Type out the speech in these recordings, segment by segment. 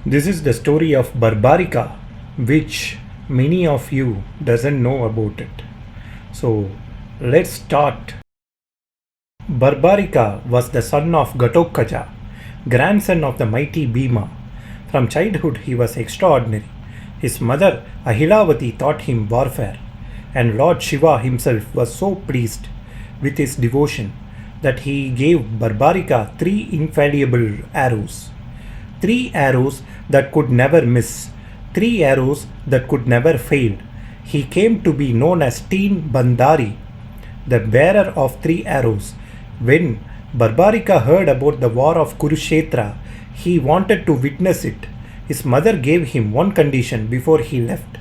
This is the story of Barbarika, which many of you doesn't know about it. So let's start. Barbarika was the son of Ghatotkacha, grandson of the mighty Bhima. From childhood he was extraordinary. His mother Ahilavati taught him warfare, and Lord Shiva himself was so pleased with his devotion that he gave Barbarika 3 infallible arrows. 3 arrows that could never miss, 3 arrows that could never fail. He came to be known as Teen Bandari, the bearer of 3 arrows. When Barbarika heard about the war of Kurukshetra, he wanted to witness it. His mother gave him one condition before he left.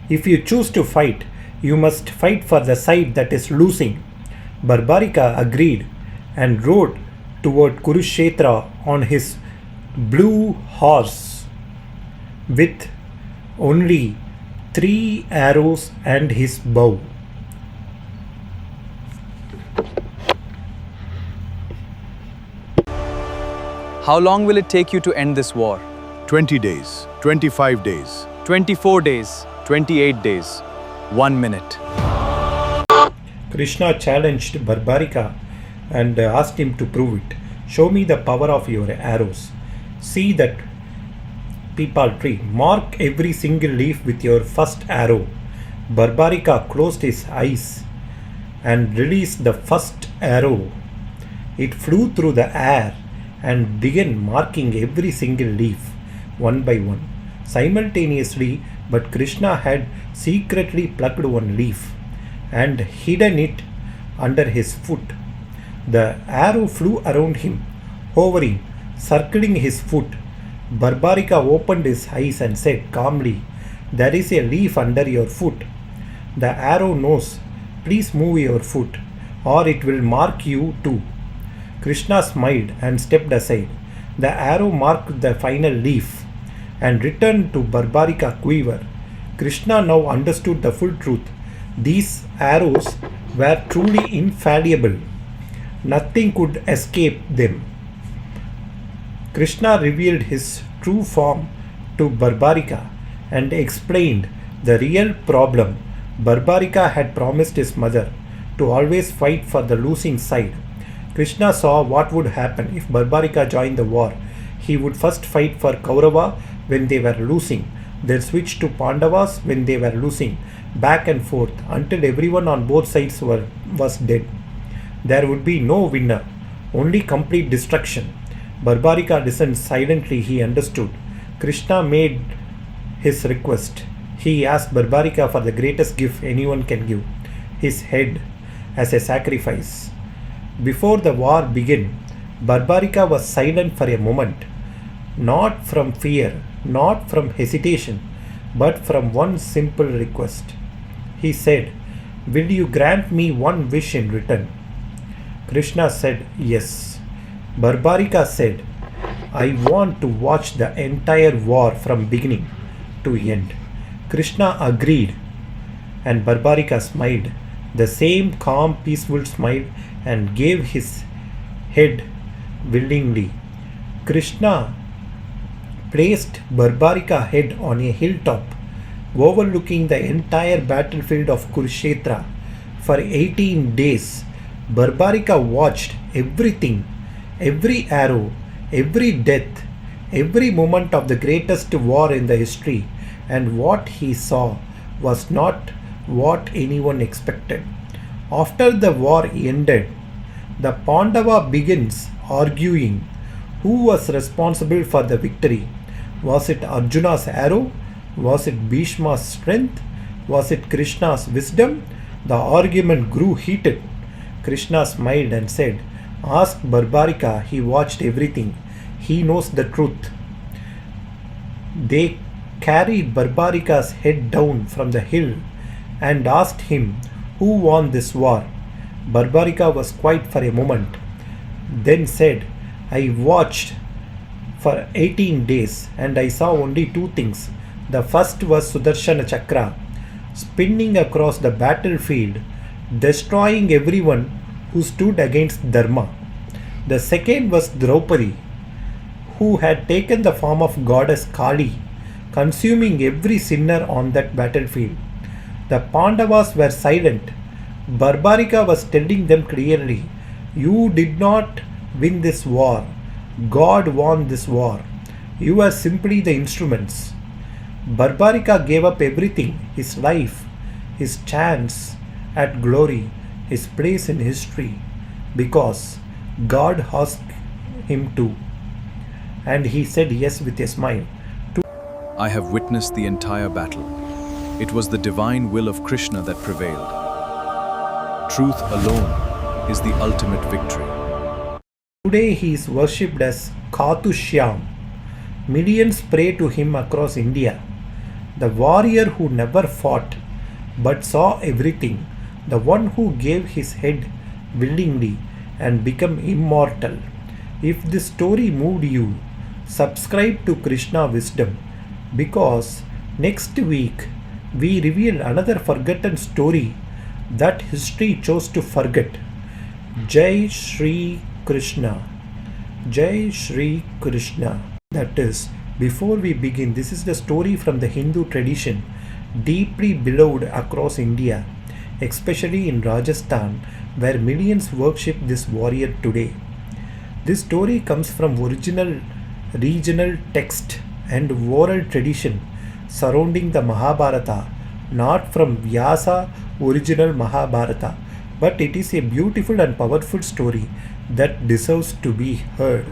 If you choose to fight, you must fight for the side that is losing. Barbarika agreed and rode toward Kurukshetra on his blue horse with only 3 arrows and his bow. How long will it take you to end this war? 20 days, 25 days. 24 days, 28 days, 1 minute. Krishna challenged Barbarika and asked him to prove it. Show me the power of your arrows. See that peepal tree. Mark every single leaf with your first arrow. Barbarika closed his eyes and released the first arrow. It flew through the air and began marking every single leaf one by one simultaneously, but Krishna had secretly plucked one leaf and hidden it under his foot. The arrow flew around him, hovering, circling his foot. Barbarika opened his eyes and said calmly, "There is a leaf under your foot." The arrow knows, "Please move your foot, or it will mark you too." Krishna smiled and stepped aside. The arrow marked the final leaf and returned to Barbarika quiver. Krishna now understood the full truth. These arrows were truly infallible. Nothing could escape them. Krishna revealed his true form to Barbarika and explained the real problem. Barbarika had promised his mother to always fight for the losing side. Krishna saw what would happen if Barbarika joined the war. He would first fight for Kaurava when they were losing, then switch to Pandavas when they were losing, back and forth until everyone on both sides was dead. There would be no winner, only complete destruction. Barbarika listened silently. He understood. Krishna made his request. He asked Barbarika for the greatest gift anyone can give, his head, as a sacrifice. Before the war began, Barbarika was silent for a moment, not from fear, not from hesitation, but from one simple request. He said, "Will you grant me one wish in return?" Krishna said, "Yes." Barbarika said, "I want to watch the entire war from beginning to end." Krishna agreed, and Barbarika smiled, the same calm, peaceful smile, and gave his head willingly. Krishna placed Barbarika's head on a hilltop overlooking the entire battlefield of Kurukshetra. For 18 days, Barbarika watched everything, every arrow, every death, every moment of the greatest war in the history, and what he saw was not what anyone expected. After the war ended, the Pandava begins arguing who was responsible for the victory. Was it Arjuna's arrow? Was it Bhishma's strength? Was it Krishna's wisdom? The argument grew heated. Krishna smiled and said, "Ask Barbarika, he watched everything. He knows the truth." They carried Barbarika's head down from the hill and asked him who won this war. Barbarika was quiet for a moment, then said, "I watched for 18 days and I saw only 2 things. The first was Sudarshana Chakra spinning across the battlefield, destroying everyone who stood against Dharma. The second was Draupadi, who had taken the form of goddess Kali, consuming every sinner on that battlefield. The Pandavas were silent. Barbarika was telling them clearly, "You did not win this war. God won this war. You are simply the instruments." Barbarika gave up everything, his life, his chance at glory, his place in history, because God asked him to. And he said yes with a smile. I have witnessed the entire battle. It was the divine will of Krishna that prevailed. Truth alone is the ultimate victory. Today he is worshipped as Khatu Shyam. Millions pray to him across India. The warrior who never fought but saw everything, the one who gave his head willingly and became immortal. If this story moved you, subscribe to Krishna Wisdom, because next week we reveal another forgotten story that history chose to forget. Jai Shri Krishna. Jai Shri Krishna. That is, before we begin, this is the story from the Hindu tradition, deeply beloved across India, especially in Rajasthan, where millions worship this warrior today. This story comes from original regional text and oral tradition surrounding the Mahabharata, not from Vyasa original Mahabharata, but it is a beautiful and powerful story that deserves to be heard.